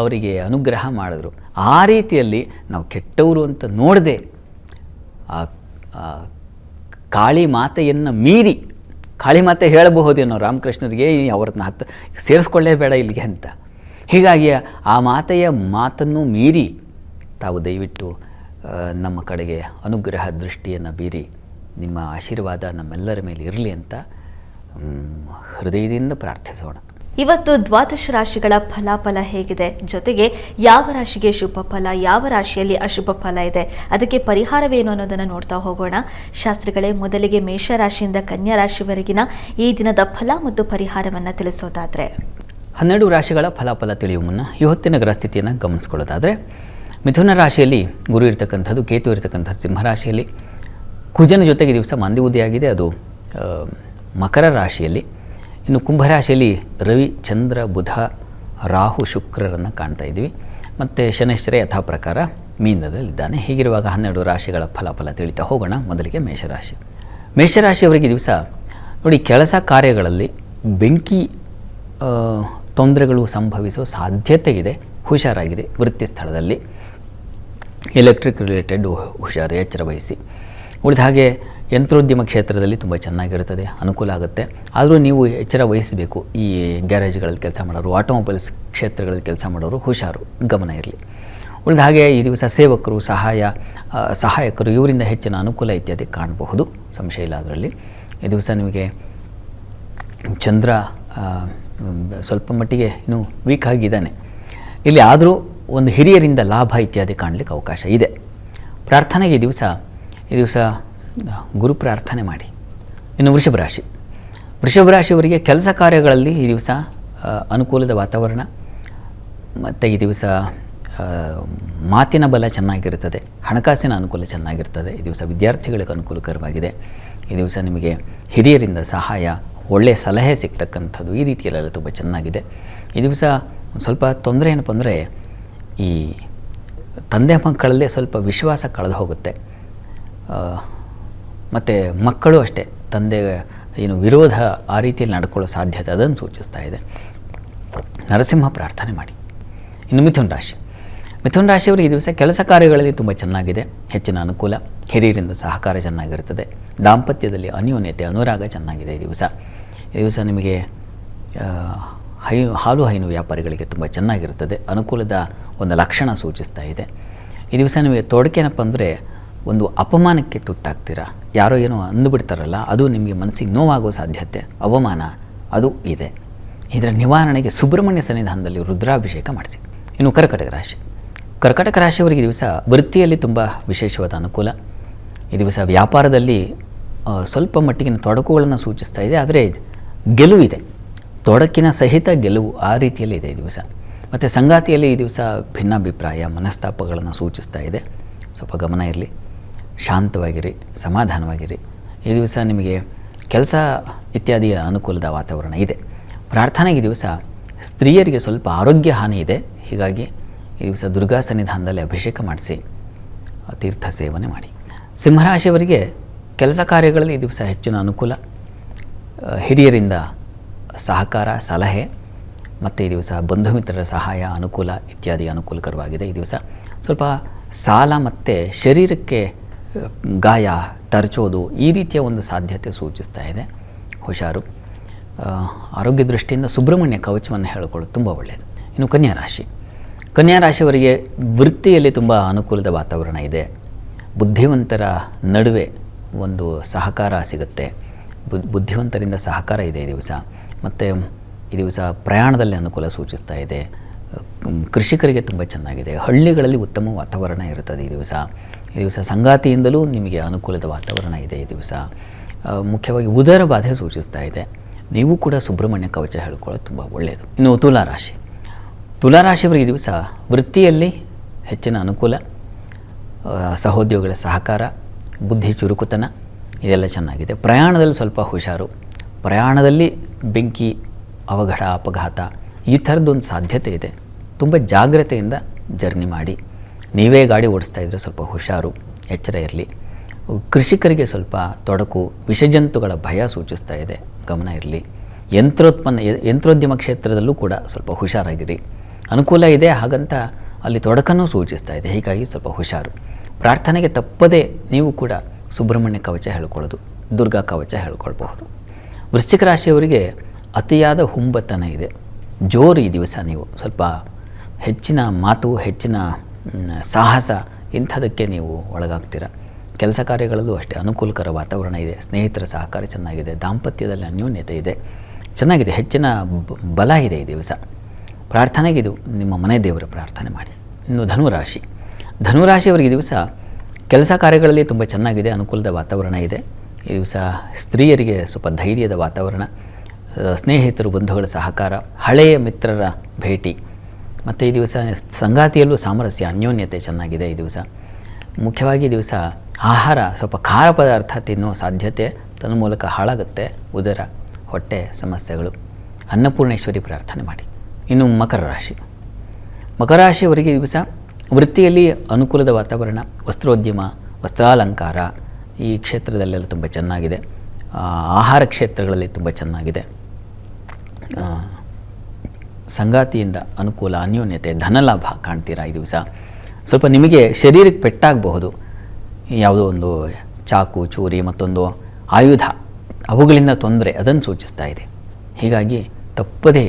ಅವರಿಗೆ ಅನುಗ್ರಹ ಮಾಡಿದ್ರು. ಆ ರೀತಿಯಲ್ಲಿ ನಾವು ಕೆಟ್ಟವರು ಅಂತ ನೋಡದೆ ಕಾಳಿ ಮಾತೆಯನ್ನು ಮೀರಿ, ಕಾಳಿ ಮಾತೆ ಹೇಳಬಹುದೇನೋ ರಾಮಕೃಷ್ಣರಿಗೆ, ಅವ್ರನ್ನ ಸೇರಿಸ್ಕೊಳ್ಳೇಬೇಡ ಇಲ್ಲಿಗೆ ಅಂತ. ಹೀಗಾಗಿ ಆ ಮಾತೆಯ ಮಾತನ್ನು ಮೀರಿ ತಾವು ದಯವಿಟ್ಟು ನಮ್ಮ ಕಡೆಗೆ ಅನುಗ್ರಹ ದೃಷ್ಟಿಯನ್ನು ಬೀರಿ ನಿಮ್ಮ ಆಶೀರ್ವಾದ ನಮ್ಮೆಲ್ಲರ ಮೇಲೆ ಇರಲಿ ಅಂತ ಹೃದಯದಿಂದ ಪ್ರಾರ್ಥಿಸೋಣ. ಇವತ್ತು ದ್ವಾದಶ ರಾಶಿಗಳ ಫಲಾಫಲ ಹೇಗಿದೆ, ಜೊತೆಗೆ ಯಾವ ರಾಶಿಗೆ ಶುಭ ಫಲ, ಯಾವ ರಾಶಿಯಲ್ಲಿ ಅಶುಭ ಫಲ ಇದೆ, ಅದಕ್ಕೆ ಪರಿಹಾರವೇನು ಅನ್ನೋದನ್ನು ನೋಡ್ತಾ ಹೋಗೋಣ. ಶಾಸ್ತ್ರಿಗಳೇ, ಮೊದಲಿಗೆ ಮೇಷರಾಶಿಯಿಂದ ಕನ್ಯಾ ರಾಶಿವರೆಗಿನ ಈ ದಿನದ ಫಲ ಮತ್ತು ಪರಿಹಾರವನ್ನು ತಿಳಿಸೋದಾದರೆ? 12 ರಾಶಿಗಳ ಫಲಾಫಲ ತಿಳಿಯುವ ಮುನ್ನ ಇವತ್ತಿನ ಗ್ರಹಸ್ಥಿತಿಯನ್ನು ಗಮನಿಸ್ಕೊಳ್ಳೋದಾದರೆ, ಮಿಥುನ ರಾಶಿಯಲ್ಲಿ ಗುರು ಇರ್ತಕ್ಕಂಥದ್ದು, ಕೇತು ಇರ್ತಕ್ಕಂಥದ್ದು ಸಿಂಹರಾಶಿಯಲ್ಲಿ, ಕುಜನ ಜೊತೆಗೆ ದಿವಸ ಮಂದಿವುದಿಯಾಗಿದೆ, ಅದು ಮಕರ ರಾಶಿಯಲ್ಲಿ. ಇನ್ನು ಕುಂಭರಾಶಿಯಲ್ಲಿ ರವಿ, ಚಂದ್ರ, ಬುಧ, ರಾಹು, ಶುಕ್ರರನ್ನು ಕಾಣ್ತಾ ಇದ್ದೀವಿ. ಮತ್ತು ಶನೈಶ್ವರ ಯಥಾ ಪ್ರಕಾರ ಮೀನದಲ್ಲಿದ್ದಾನೆ. ಹೀಗಿರುವಾಗ 12 ರಾಶಿಗಳ ಫಲಾಫಲ ತಿಳಿತಾ ಹೋಗೋಣ. ಮೊದಲಿಗೆ ಮೇಷರಾಶಿ. ಮೇಷರಾಶಿಯವರಿಗೆ ದಿವಸ ನೋಡಿ, ಕೆಲಸ ಕಾರ್ಯಗಳಲ್ಲಿ ಬೆಂಕಿ ತೊಂದರೆಗಳು ಸಂಭವಿಸೋ ಸಾಧ್ಯತೆ ಇದೆ. ಹುಷಾರಾಗಿರಿ. ವೃತ್ತಿ ಸ್ಥಳದಲ್ಲಿ ಎಲೆಕ್ಟ್ರಿಕ್ ರಿಲೇಟೆಡ್ ಹುಷಾರು, ಎಚ್ಚರ ವಹಿಸಿ. ಉಳಿದ ಹಾಗೆ ಯಂತ್ರೋದ್ಯಮ ಕ್ಷೇತ್ರದಲ್ಲಿ ತುಂಬ ಚೆನ್ನಾಗಿರುತ್ತದೆ, ಅನುಕೂಲ ಆಗುತ್ತೆ. ಆದರೂ ನೀವು ಎಚ್ಚರ ವಹಿಸಬೇಕು. ಈ ಗ್ಯಾರೇಜ್ಗಳಲ್ಲಿ ಕೆಲಸ ಮಾಡೋರು, ಆಟೋಮೊಬೈಲ್ಸ್ ಕ್ಷೇತ್ರಗಳಲ್ಲಿ ಕೆಲಸ ಮಾಡೋರು ಹುಷಾರು, ಗಮನ ಇರಲಿ. ಉಳಿದ ಹಾಗೆ ಈ ದಿವಸ ಸೇವಕರು, ಸಹಾಯಕರು ಇವರಿಂದ ಹೆಚ್ಚಿನ ಅನುಕೂಲ ಇತ್ಯಾದಿ ಕಾಣಬಹುದು, ಸಂಶಯ ಇಲ್ಲ ಅದರಲ್ಲಿ. ಈ ದಿವಸ ನಿಮಗೆ ಚಂದ್ರ ಸ್ವಲ್ಪ ಮಟ್ಟಿಗೆ ಇನ್ನೂ ವೀಕ್ ಆಗಿದ್ದಾನೆ ಇಲ್ಲಿ, ಆದರೂ ಒಂದು ಹಿರಿಯರಿಂದ ಲಾಭ ಇತ್ಯಾದಿ ಕಾಣಲಿಕ್ಕೆ ಅವಕಾಶ ಇದೆ. ಪ್ರಾರ್ಥನೆಗೆ ಈ ದಿವಸ ಗುರು ಪ್ರಾರ್ಥನೆ ಮಾಡಿ. ಇನ್ನು ವೃಷಭ ರಾಶಿಯವರಿಗೆ ಕೆಲಸ ಕಾರ್ಯಗಳಲ್ಲಿ ಈ ದಿವಸ ಅನುಕೂಲದ ವಾತಾವರಣ, ಮತ್ತು ಈ ದಿವಸ ಮಾತಿನ ಬಲ ಚೆನ್ನಾಗಿರ್ತದೆ, ಹಣಕಾಸಿನ ಅನುಕೂಲ ಚೆನ್ನಾಗಿರ್ತದೆ. ಈ ದಿವಸ ವಿದ್ಯಾರ್ಥಿಗಳಿಗೆ ಅನುಕೂಲಕರವಾಗಿದೆ. ಈ ದಿವಸ ನಿಮಗೆ ಹಿರಿಯರಿಂದ ಸಹಾಯ, ಒಳ್ಳೆಯ ಸಲಹೆ ಸಿಗ್ತಕ್ಕಂಥದ್ದು, ಈ ರೀತಿಯಲ್ಲೆಲ್ಲ ತುಂಬ ಚೆನ್ನಾಗಿದೆ. ಈ ದಿವಸ ಸ್ವಲ್ಪ ತೊಂದರೆ ಏನಪ್ಪ ಅಂದರೆ, ಈ ತಂದೆ ಮಕ್ಕಳಲ್ಲೇ ಸ್ವಲ್ಪ ವಿಶ್ವಾಸ ಕಳೆದು ಹೋಗುತ್ತೆ. ಮತ್ತು ಮಕ್ಕಳು ಅಷ್ಟೇ ತಂದೆ ವಿರೋಧ ಆ ರೀತಿಯಲ್ಲಿ ನಡ್ಕೊಳ್ಳೋ ಸಾಧ್ಯತೆ ಅದನ್ನು ಸೂಚಿಸ್ತಾ ಇದೆ. ನರಸಿಂಹ ಪ್ರಾರ್ಥನೆ ಮಾಡಿ. ಇನ್ನು ಮಿಥುನ ರಾಶಿಯವರಿಗೆ ಈ ದಿವಸ ಕೆಲಸ ಕಾರ್ಯಗಳಲ್ಲಿ ತುಂಬ ಚೆನ್ನಾಗಿದೆ, ಹೆಚ್ಚಿನ ಅನುಕೂಲ, ಹಿರಿಯರಿಂದ ಸಹಕಾರ ಚೆನ್ನಾಗಿರುತ್ತದೆ. ದಾಂಪತ್ಯದಲ್ಲಿ ಅನ್ಯೋನ್ಯತೆ, ಅನುರಾಗ ಚೆನ್ನಾಗಿದೆ. ಈ ದಿವಸ ನಿಮಗೆ ಹಾಲು ಹೈನು ವ್ಯಾಪಾರಿಗಳಿಗೆ ತುಂಬ ಚೆನ್ನಾಗಿರುತ್ತದೆ, ಅನುಕೂಲದ ಒಂದು ಲಕ್ಷಣ ಸೂಚಿಸ್ತಾ ಇದೆ. ಈ ದಿವಸ ನಿಮಗೆ ತೊಡಕೇನಪ್ಪ ಅಂದರೆ, ಒಂದು ಅಪಮಾನಕ್ಕೆ ತುತ್ತಾಗ್ತೀರಾ, ಯಾರೋ ಏನೋ ಅಂದುಬಿಡ್ತಾರಲ್ಲ, ಅದು ನಿಮಗೆ ಮನಸ್ಸಿಗೆ ನೋವಾಗೋ ಸಾಧ್ಯತೆ, ಅವಮಾನ ಅದು ಇದೆ. ಇದರ ನಿವಾರಣೆಗೆ ಸುಬ್ರಹ್ಮಣ್ಯ ಸನ್ನಿಧಾನದಲ್ಲಿ ರುದ್ರಾಭಿಷೇಕ ಮಾಡಿಸಿ. ಇನ್ನು ಕರ್ಕಟಕ ರಾಶಿಯವರಿಗೆ ಈ ದಿವಸ ವೃತ್ತಿಯಲ್ಲಿ ತುಂಬ ವಿಶೇಷವಾದ ಅನುಕೂಲ. ಈ ದಿವಸ ವ್ಯಾಪಾರದಲ್ಲಿ ಸ್ವಲ್ಪ ಮಟ್ಟಿಗಿನ ತೊಡಕುಗಳನ್ನು ಸೂಚಿಸ್ತಾ ಇದೆ, ಆದರೆ ಗೆಲುವಿದೆ, ತೊಡಕಿನ ಸಹಿತ ಗೆಲುವು ಆ ರೀತಿಯಲ್ಲಿ ಇದೆ ಈ ದಿವಸ. ಮತ್ತು ಸಂಗಾತಿಯಲ್ಲಿ ಈ ದಿವಸ ಭಿನ್ನಾಭಿಪ್ರಾಯ, ಮನಸ್ತಾಪಗಳನ್ನು ಸೂಚಿಸ್ತಾ ಇದೆ. ಸ್ವಲ್ಪ ಗಮನ ಇರಲಿ, ಶಾಂತವಾಗಿರಿ, ಸಮಾಧಾನವಾಗಿರಿ. ಈ ದಿವಸ ನಿಮಗೆ ಕೆಲಸ ಇತ್ಯಾದಿಯ ಅನುಕೂಲದ ವಾತಾವರಣ ಇದೆ. ಪ್ರಾರ್ಥನೆಗೆ ಈ ದಿವಸ ಸ್ತ್ರೀಯರಿಗೆ ಸ್ವಲ್ಪ ಆರೋಗ್ಯ ಹಾನಿ ಇದೆ, ಹೀಗಾಗಿ ಈ ದಿವಸ ದುರ್ಗಾ ಸನ್ನಿಧಾನದಲ್ಲಿ ಅಭಿಷೇಕ ಮಾಡಿಸಿ ತೀರ್ಥ ಸೇವನೆ ಮಾಡಿ. ಸಿಂಹರಾಶಿಯವರಿಗೆ ಕೆಲಸ ಕಾರ್ಯಗಳಲ್ಲಿ ಈ ದಿವಸ ಹೆಚ್ಚಿನ ಅನುಕೂಲ, ಹಿರಿಯರಿಂದ ಸಹಕಾರ, ಸಲಹೆ, ಮತ್ತು ಈ ದಿವಸ ಬಂಧು ಮಿತ್ರರ ಸಹಾಯ, ಅನುಕೂಲ ಇತ್ಯಾದಿ ಅನುಕೂಲಕರವಾಗಿದೆ. ಈ ದಿವಸ ಸ್ವಲ್ಪ ಸಾಲ ಮತ್ತು ಶರೀರಕ್ಕೆ ಗಾಯ, ತರಚೋದು ಈ ರೀತಿಯ ಒಂದು ಸಾಧ್ಯತೆ ಸೂಚಿಸ್ತಾ ಇದೆ, ಹುಷಾರು. ಆರೋಗ್ಯ ದೃಷ್ಟಿಯಿಂದ ಸುಬ್ರಹ್ಮಣ್ಯ ಕವಚವನ್ನು ಹೇಳಿಕೊಳ್ಳೋದು ತುಂಬ ಒಳ್ಳೆಯದು. ಇನ್ನು ಕನ್ಯಾ ರಾಶಿಯವರಿಗೆ ವೃತ್ತಿಯಲ್ಲಿ ತುಂಬ ಅನುಕೂಲದ ವಾತಾವರಣ ಇದೆ. ಬುದ್ಧಿವಂತರ ನಡುವೆ ಒಂದು ಸಹಕಾರ ಸಿಗುತ್ತೆ, ಬುದ್ಧಿವಂತರಿಂದ ಸಹಕಾರ ಇದೆ ಈ ದಿವಸ. ಮತ್ತು ಈ ದಿವಸ ಪ್ರಯಾಣದಲ್ಲಿ ಅನುಕೂಲ ಸೂಚಿಸ್ತಾ ಇದೆ. ಕೃಷಿಕರಿಗೆ ತುಂಬ ಚೆನ್ನಾಗಿದೆ, ಹಳ್ಳಿಗಳಲ್ಲಿ ಉತ್ತಮ ವಾತಾವರಣ ಇರುತ್ತದೆ ಈ ದಿವಸ. ಸಂಗಾತಿಯಿಂದಲೂ ನಿಮಗೆ ಅನುಕೂಲದ ವಾತಾವರಣ ಇದೆ ಈ ದಿವಸ. ಮುಖ್ಯವಾಗಿ ಉದರ ಬಾಧೆ ಸೂಚಿಸ್ತಾ ಇದೆ, ನೀವು ಕೂಡ ಸುಬ್ರಹ್ಮಣ್ಯ ಕವಚ ಹೇಳ್ಕೊಳ್ಳೋದು ತುಂಬ ಒಳ್ಳೆಯದು. ಇನ್ನು ತುಲಾರಾಶಿಯವರಿಗೆ ಈ ದಿವಸ ವೃತ್ತಿಯಲ್ಲಿ ಹೆಚ್ಚಿನ ಅನುಕೂಲ, ಸಹೋದ್ಯೋಗಿಗಳ ಸಹಕಾರ, ಬುದ್ಧಿ ಚುರುಕುತನ ಇದೆಲ್ಲ ಚೆನ್ನಾಗಿದೆ. ಪ್ರಯಾಣದಲ್ಲಿ ಸ್ವಲ್ಪ ಹುಷಾರು, ಪ್ರಯಾಣದಲ್ಲಿ ಬೆಂಕಿ, ಅವಘಡ, ಅಪಘಾತ ಈ ಥರದ್ದೊಂದು ಸಾಧ್ಯತೆ ಇದೆ. ತುಂಬ ಜಾಗ್ರತೆಯಿಂದ ಜರ್ನಿ ಮಾಡಿ. ನೀವೇ ಗಾಡಿ ಓಡಿಸ್ತಾ ಇದ್ದರೆ ಸ್ವಲ್ಪ ಹುಷಾರು, ಎಚ್ಚರ ಇರಲಿ. ಕೃಷಿಕರಿಗೆ ಸ್ವಲ್ಪ ತೊಡಕು, ವಿಷಜಂತುಗಳ ಭಯ ಸೂಚಿಸ್ತಾ ಇದೆ, ಗಮನ ಇರಲಿ. ಯಂತ್ರೋದ್ಯಮ ಕ್ಷೇತ್ರದಲ್ಲೂ ಕೂಡ ಸ್ವಲ್ಪ ಹುಷಾರಾಗಿರಿ. ಅನುಕೂಲ ಇದೆ, ಹಾಗಂತ ಅಲ್ಲಿ ತೊಡಕನ್ನು ಸೂಚಿಸ್ತಾ ಇದೆ, ಹೀಗಾಗಿ ಸ್ವಲ್ಪ ಹುಷಾರು. ಪ್ರಾರ್ಥನೆಗೆ ತಪ್ಪದೇ ನೀವು ಕೂಡ ಸುಬ್ರಹ್ಮಣ್ಯ ಕವಚ ಹೇಳ್ಕೊಳ್ಳೋದು, ದುರ್ಗಾ ಕವಚ ಹೇಳ್ಕೊಳ್ಬಹುದು. ವೃಶ್ಚಿಕ ರಾಶಿಯವರಿಗೆ ಅತಿಯಾದ ಹುಂಬತನ ಇದೆ, ಜೋರು. ಈ ದಿವಸ ನೀವು ಸ್ವಲ್ಪ ಹೆಚ್ಚಿನ ಮಾತು, ಹೆಚ್ಚಿನ ಸಾಹಸ ಇಂಥದಕ್ಕೆ ನೀವು ಒಳಗಾಗ್ತೀರ. ಕೆಲಸ ಕಾರ್ಯಗಳಲ್ಲೂ ಅಷ್ಟೇ ಅನುಕೂಲಕರ ವಾತಾವರಣ ಇದೆ, ಸ್ನೇಹಿತರ ಸಹಕಾರ ಚೆನ್ನಾಗಿದೆ, ದಾಂಪತ್ಯದಲ್ಲಿ ಅನ್ಯೋನ್ಯತೆ ಇದೆ, ಚೆನ್ನಾಗಿದೆ, ಹೆಚ್ಚಿನ ಬಲ ಇದೆ ಈ ದಿವಸ. ಪ್ರಾರ್ಥನೆಗೆ ಇದು ನಿಮ್ಮ ಮನೆ ದೇವರ ಪ್ರಾರ್ಥನೆ ಮಾಡಿ. ಇನ್ನು ಧನುರಾಶಿಯವರಿಗೆ ಈ ದಿವಸ ಕೆಲಸ ಕಾರ್ಯಗಳಲ್ಲಿ ತುಂಬ ಚೆನ್ನಾಗಿದೆ, ಅನುಕೂಲದ ವಾತಾವರಣ ಇದೆ. ಈ ದಿವಸ ಸ್ತ್ರೀಯರಿಗೆ ಸ್ವಲ್ಪ ಧೈರ್ಯದ ವಾತಾವರಣ, ಸ್ನೇಹಿತರು, ಬಂಧುಗಳ ಸಹಕಾರ, ಹಳೆಯ ಮಿತ್ರರ ಭೇಟಿ, ಮತ್ತು ಈ ದಿವಸ ಸಂಗಾತಿಯಲ್ಲೂ ಸಾಮರಸ್ಯ, ಅನ್ಯೋನ್ಯತೆ ಚೆನ್ನಾಗಿದೆ ಈ ದಿವಸ. ಮುಖ್ಯವಾಗಿ ಈ ದಿವಸ ಆಹಾರ ಸ್ವಲ್ಪ ಖಾರ ಪದಾರ್ಥ ತಿನ್ನುವ ಸಾಧ್ಯತೆ ತನ್ಮೂಲಕ ಹಾಳಾಗುತ್ತೆ, ಉದರ ಹೊಟ್ಟೆ ಸಮಸ್ಯೆಗಳು. ಅನ್ನಪೂರ್ಣೇಶ್ವರಿ ಪ್ರಾರ್ಥನೆ ಮಾಡಿ. ಇನ್ನು ಮಕರ ರಾಶಿಯವರಿಗೆ ಈ ದಿವಸ ವೃತ್ತಿಯಲ್ಲಿ ಅನುಕೂಲದ ವಾತಾವರಣ, ವಸ್ತ್ರೋದ್ಯಮ, ವಸ್ತ್ರಾಲಂಕಾರ ಈ ಕ್ಷೇತ್ರದಲ್ಲೆಲ್ಲ ತುಂಬ ಚೆನ್ನಾಗಿದೆ. ಆಹಾರ ಕ್ಷೇತ್ರಗಳಲ್ಲಿ ತುಂಬ ಚೆನ್ನಾಗಿದೆ. ಸಂಗಾತಿಯಿಂದ ಅನುಕೂಲ, ಅನ್ಯೋನ್ಯತೆ, ಧನಲಾಭ ಕಾಣ್ತೀರಾ ಈ ದಿವಸ. ಸ್ವಲ್ಪ ನಿಮಗೆ ಶರೀರಕ್ಕೆ ಪೆಟ್ಟಾಗಬಹುದು, ಯಾವುದೋ ಒಂದು ಚಾಕು, ಚೂರಿ, ಮತ್ತೊಂದು ಆಯುಧ, ಅವುಗಳಿಂದ ತೊಂದರೆ ಅದನ್ನು ಸೂಚಿಸ್ತಾ ಇದೆ. ಹೀಗಾಗಿ ತಪ್ಪದೇ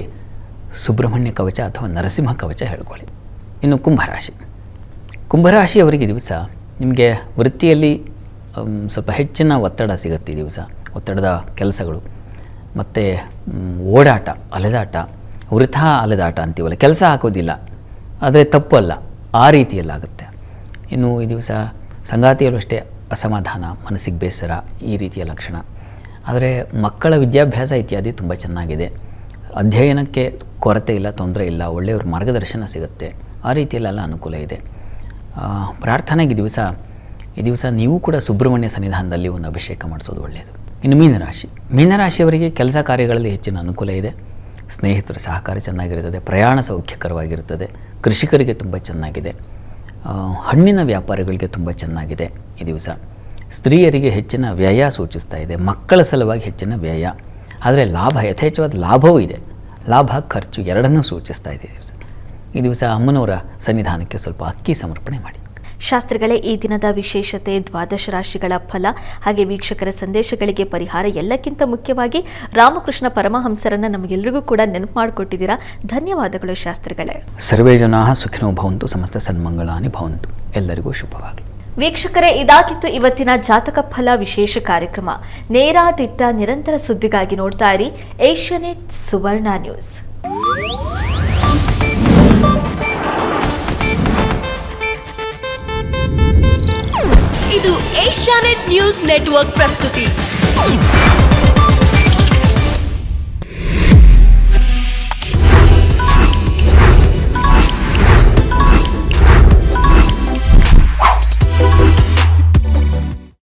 ಸುಬ್ರಹ್ಮಣ್ಯ ಕವಚ ಅಥವಾ ನರಸಿಂಹ ಕವಚ ಹೇಳ್ಕೊಳ್ಳಿ. ಇನ್ನು ಕುಂಭರಾಶಿಯವರಿಗೆ ದಿವಸ ನಿಮಗೆ ವೃತ್ತಿಯಲ್ಲಿ ಸ್ವಲ್ಪ ಹೆಚ್ಚಿನ ಒತ್ತಡ ಸಿಗುತ್ತೆ ಈ ದಿವಸ. ಒತ್ತಡದ ಕೆಲಸಗಳು ಮತ್ತು ಓಡಾಟ, ಅಲೆದಾಟ, ವೃಥಾ ಅಲೆದಾಟ ಅಂತೀವಲ್ಲ, ಕೆಲಸ ಹಾಕೋದಿಲ್ಲ ಆದರೆ ತಪ್ಪಲ್ಲ, ಆ ರೀತಿಯಲ್ಲಾಗುತ್ತೆ. ಇನ್ನು ಈ ದಿವಸ ಸಂಗಾತಿಯಲ್ಲೂ ಅಷ್ಟೇ ಅಸಮಾಧಾನ, ಮನಸ್ಸಿಗೆ ಬೇಸರ, ಈ ರೀತಿಯ ಲಕ್ಷಣ. ಆದರೆ ಮಕ್ಕಳ ವಿದ್ಯಾಭ್ಯಾಸ ಇತ್ಯಾದಿ ತುಂಬ ಚೆನ್ನಾಗಿದೆ. ಅಧ್ಯಯನಕ್ಕೆ ಕೊರತೆ ಇಲ್ಲ, ತೊಂದರೆ ಇಲ್ಲ, ಒಳ್ಳೆಯವ್ರ ಮಾರ್ಗದರ್ಶನ ಸಿಗುತ್ತೆ, ಆ ರೀತಿಯಲ್ಲೆಲ್ಲ ಅನುಕೂಲ ಇದೆ. ಪ್ರಾರ್ಥನೆಗೆ ಈ ದಿವಸ ನೀವು ಕೂಡ ಸುಬ್ರಹ್ಮಣ್ಯ ಸನ್ನಿಧಾನದಲ್ಲಿ ಒಂದು ಅಭಿಷೇಕ ಮಾಡಿಸೋದು ಒಳ್ಳೆಯದು. ಇನ್ನು ಮೀನರಾಶಿಯವರಿಗೆ ಕೆಲಸ ಕಾರ್ಯಗಳಲ್ಲಿ ಹೆಚ್ಚಿನ ಅನುಕೂಲ ಇದೆ. ಸ್ನೇಹಿತರ ಸಹಕಾರ ಚೆನ್ನಾಗಿರುತ್ತದೆ, ಪ್ರಯಾಣ ಸೌಖ್ಯಕರವಾಗಿರುತ್ತದೆ, ಕೃಷಿಕರಿಗೆ ತುಂಬ ಚೆನ್ನಾಗಿದೆ, ಹಣ್ಣಿನ ವ್ಯಾಪಾರಿಗಳಿಗೆ ತುಂಬ ಚೆನ್ನಾಗಿದೆ ಈ ದಿವಸ. ಸ್ತ್ರೀಯರಿಗೆ ಹೆಚ್ಚಿನ ವ್ಯಯ ಸೂಚಿಸ್ತಾ ಇದೆ, ಮಕ್ಕಳ ಸಲುವಾಗಿ ಹೆಚ್ಚಿನ ವ್ಯಯ, ಆದರೆ ಲಾಭ, ಯಥೇಚ್ಛವಾದ ಲಾಭವೂ ಇದೆ, ಲಾಭ ಖರ್ಚು ಎರಡನ್ನೂ ಸೂಚಿಸ್ತಾ ಇದೆ ಈ ದಿವಸ. ಅಮ್ಮನವರ ಸನ್ನಿಧಾನಕ್ಕೆ ಸ್ವಲ್ಪ ಅಕ್ಕಿ ಸಮರ್ಪಣೆ ಮಾಡಿ. ಶಾಸ್ತ್ರಿಗಳೇ, ಈ ದಿನದ ವಿಶೇಷತೆ, ದ್ವಾದಶ ರಾಶಿಗಳ ಫಲ, ಹಾಗೆ ವೀಕ್ಷಕರ ಸಂದೇಶಗಳಿಗೆ ಪರಿಹಾರ, ಎಲ್ಲಕ್ಕಿಂತ ಮುಖ್ಯವಾಗಿ ರಾಮಕೃಷ್ಣ ಪರಮಹಂಸರನ್ನು ನಮಗೆಲ್ಲರಿಗೂ ಕೂಡ ನೆನಪು ಮಾಡಿಕೊಟ್ಟಿದ್ದೀರಾ. ಧನ್ಯವಾದಗಳು ಶಾಸ್ತ್ರಿಗಳೇ. ಸರ್ವೇ ಜನಾಃ ಸುಖಿನೋ ಭವಂತು, ಸಮಸ್ತ ಸನ್ಮಂಗಳಾನಿ ಭವಂತು. ಎಲ್ಲರಿಗೂ ಶುಭವಾಗಲಿ. ವೀಕ್ಷಕರೇ, ಇದಾಗಿತ್ತು ಇವತ್ತಿನ ಜಾತಕ ಫಲ ವಿಶೇಷ ಕಾರ್ಯಕ್ರಮ. ನೇರ ದಿಟ್ಟ ನಿರಂತರ ಸುದ್ದಿಗಾಗಿ ನೋಡ್ತಾ ಇರಿ ಏಷ್ಯಾನೆಟ್ ಸುವರ್ಣ ನ್ಯೂಸ್. ಇದು ಏಷ್ಯಾನೆಟ್ ನ್ಯೂಸ್ ನೆಟ್ವರ್ಕ್ ಪ್ರಸ್ತುತಿ.